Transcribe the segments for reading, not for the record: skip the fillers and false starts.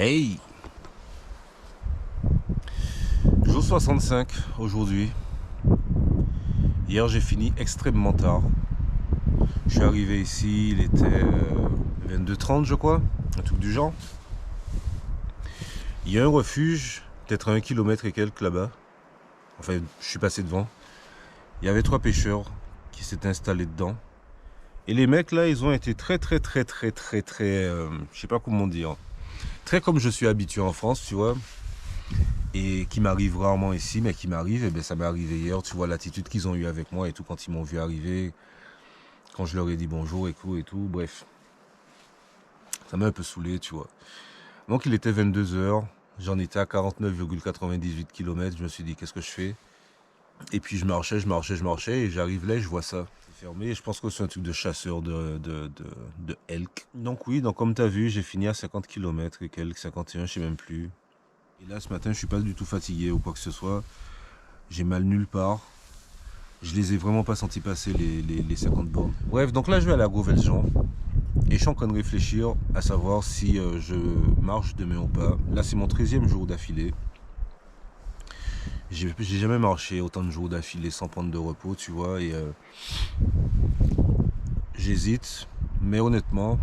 Hey, jour 65 aujourd'hui. Hier j'ai fini extrêmement tard. Je suis arrivé ici, il était 22h30 je crois, un truc du genre. Il y a un refuge, peut-être à 1 km et quelques là-bas. Enfin, je suis passé devant. Il y avait 3 pêcheurs qui s'étaient installés dedans. Et les mecs là, ils ont été très, je sais pas comment dire, très comme je suis habitué en France, tu vois. Et qui m'arrive rarement ici, mais qui m'arrive, et bien ça m'est arrivé hier, tu vois l'attitude qu'ils ont eu avec moi et tout quand ils m'ont vu arriver, quand je leur ai dit bonjour et tout, bref, ça m'a un peu saoulé, tu vois. Donc il était 22h, j'en étais à 49,98 km, je me suis dit qu'est-ce que je fais? Et puis je marchais, et j'arrive là et je vois ça. C'est fermé, je pense que c'est un truc de chasseur de elk. Donc oui, donc comme tu as vu, j'ai fini à 50 km et quelques, 51, je sais même plus. Et là ce matin, je suis pas du tout fatigué ou quoi que ce soit. J'ai mal nulle part. Je les ai vraiment pas sentis passer les 50 bornes. Bref, donc là je vais aller à Gros-Veljean. Et je suis en train de réfléchir à savoir si je marche demain ou pas. Là c'est mon 13e jour d'affilée. J'ai jamais marché autant de jours d'affilée sans prendre de repos, tu vois. Et j'hésite. Mais honnêtement,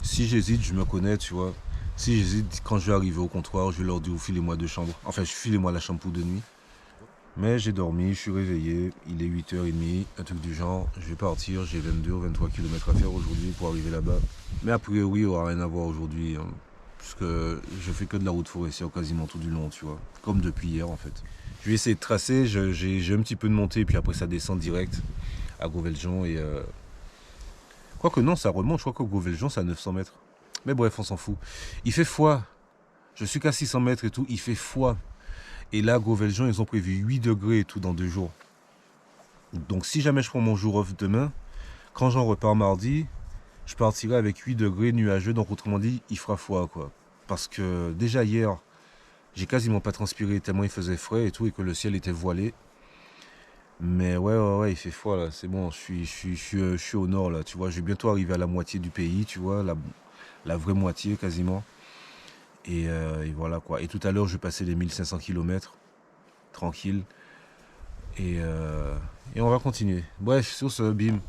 si j'hésite, je me connais, tu vois. Si j'hésite, quand je vais arriver au comptoir, je vais leur dire filez-moi 2 chambres. Enfin, filez-moi la chambre pour 2 nuits. Mais j'ai dormi, je suis réveillé, il est 8h30, un truc du genre, je vais partir, j'ai 22 ou 23 km à faire aujourd'hui pour arriver là-bas. Mais a priori, il n'y aura rien à voir aujourd'hui, hein, puisque je fais que de la route forestière quasiment tout du long, tu vois, comme depuis hier en fait. Je vais essayer de tracer, j'ai un petit peu de montée, puis après ça descend direct à Gros-Veljean et... Quoique non, ça remonte, je crois que Gros-Veljean c'est à 900 mètres. Mais bref, on s'en fout. Il fait froid, je suis qu'à 600 mètres et tout, il fait froid. Et là, Gros-Veljean, ils ont prévu 8 degrés et tout dans 2 jours. Donc si jamais je prends mon jour off demain, quand j'en repars mardi, je partirai avec 8 degrés nuageux. Donc autrement dit, il fera froid quoi. Parce que déjà hier, j'ai quasiment pas transpiré tellement il faisait frais et tout et que le ciel était voilé. Mais ouais, il fait froid là. C'est bon, je suis au nord là. Tu vois, je vais bientôt arriver à la moitié du pays, tu vois, la vraie moitié quasiment. Et voilà quoi. Et tout à l'heure, je vais passer les 1500 km tranquille. Et, euh, et on va continuer. Bref, sur ce, bim.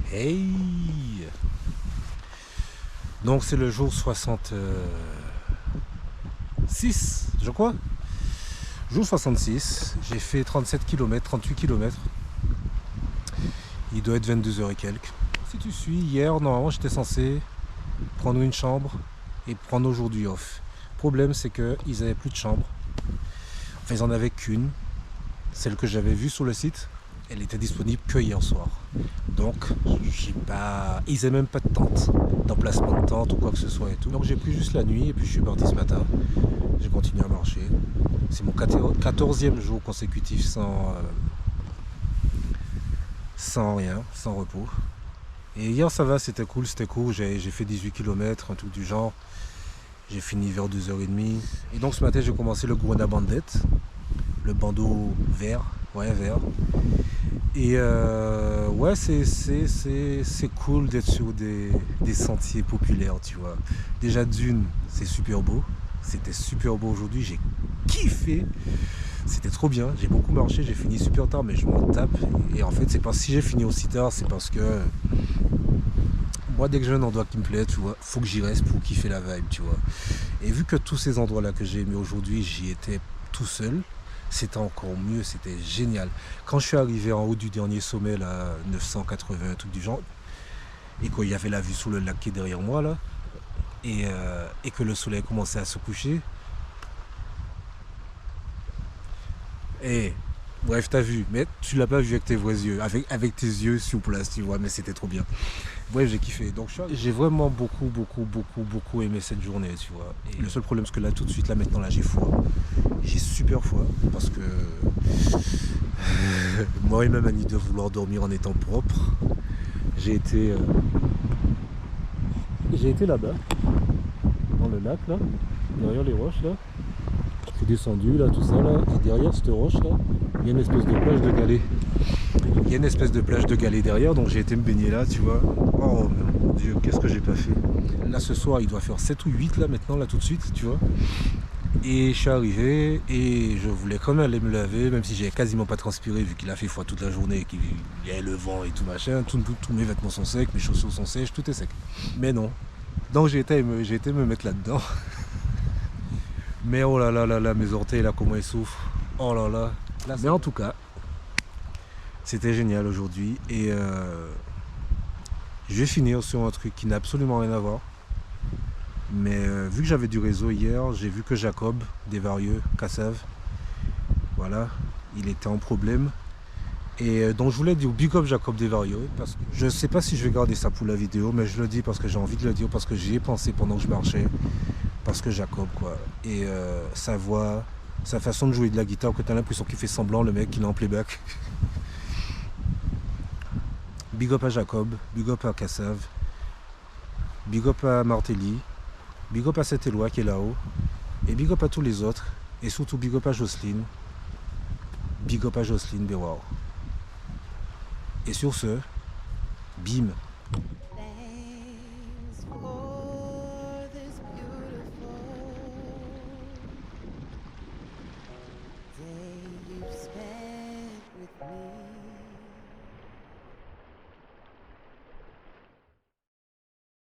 Hey! Donc c'est le jour 66, je crois. Jour 66, j'ai fait 37 km, 38 km. Il doit être 22 h et quelques. Si tu suis, hier, normalement, j'étais censé prendre une chambre et prendre aujourd'hui off. Le problème, c'est qu'ils n'avaient plus de chambre. Enfin, ils n'en avaient qu'une, celle que j'avais vue sur le site. elle était disponible que hier soir. Donc, j'ai pas... ils n'avaient même pas de tente, d'emplacement de tente ou quoi que ce soit et tout. Donc j'ai pris juste la nuit et puis je suis parti ce matin. J'ai continué à marcher. C'est mon 14e jour consécutif sans rien, sans repos. Et hier ça va, c'était cool, j'ai fait 18 km, un truc du genre. J'ai fini vers 2h30. Et donc ce matin j'ai commencé le Gruner Bandet, le bandeau vert, ouais vert. Et ouais, c'est cool d'être sur des sentiers populaires, tu vois. Déjà d'une, c'est super beau. C'était super beau aujourd'hui, j'ai kiffé. C'était trop bien, j'ai beaucoup marché, j'ai fini super tard, mais je m'en tape. Et en fait, c'est pas si j'ai fini aussi tard, c'est parce que moi, dès que j'ai un endroit qui me plaît, tu vois, faut que j'y reste pour kiffer la vibe, tu vois. Et vu que tous ces endroits-là que j'ai aimés aujourd'hui, j'y étais tout seul, c'était encore mieux, c'était génial. Quand je suis arrivé en haut du dernier sommet, là, 980, un truc du genre, et qu'il y avait la vue sur le lac qui est derrière moi, là, et que le soleil commençait à se coucher, et bref, t'as vu, mais tu l'as pas vu avec tes vrais yeux, avec tes yeux sur place, tu vois, mais c'était trop bien. Bref, j'ai kiffé. Donc j'ai vraiment beaucoup aimé cette journée, tu vois. Et le seul problème, c'est que là, tout de suite, là, maintenant, là, j'ai froid. J'ai super froid parce que moi et ma manie de vouloir dormir en étant propre, j'ai été là-bas, dans le lac, là, derrière les roches, là. Je suis descendu, là, tout ça, là, et derrière cette roche, là, il y a une espèce de plage de galets. Il y a une espèce de plage de galets derrière, donc j'ai été me baigner là, tu vois. Oh mon Dieu, qu'est-ce que j'ai pas fait. Là, ce soir, il doit faire 7 ou 8, là, maintenant, là, tout de suite, tu vois. Et je suis arrivé et je voulais quand même aller me laver, même si j'ai quasiment pas transpiré vu qu'il a fait froid toute la journée et qu'il y a le vent et tout machin. Tous mes vêtements sont secs, mes chaussures sont sèches, tout est sec. Mais non. Donc j'ai été me mettre là-dedans. Mais oh là là là là, mes orteils là, comment ils souffrent. Oh là là. Mais en tout cas, c'était génial aujourd'hui. Et je vais finir sur un truc qui n'a absolument rien à voir. Mais vu que j'avais du réseau hier, j'ai vu que Jacob, des Varieux, Cassave, voilà, il était en problème. Et donc je voulais dire big up Jacob des Varieux, parce que je ne sais pas si je vais garder ça pour la vidéo, mais je le dis parce que j'ai envie de le dire, parce que j'y ai pensé pendant que je marchais, parce que Jacob, quoi. Et sa voix, sa façon de jouer de la guitare, que tu as l'impression qu'il fait semblant, le mec, qu'il est en playback. Big up à Jacob, big up à Cassave, big up à Martelly. Big up à cet Éloi qui est là-haut. Et big up à tous les autres. Et surtout big up à Jocelyne. Big up à Jocelyne Béwar. Et sur ce, bim.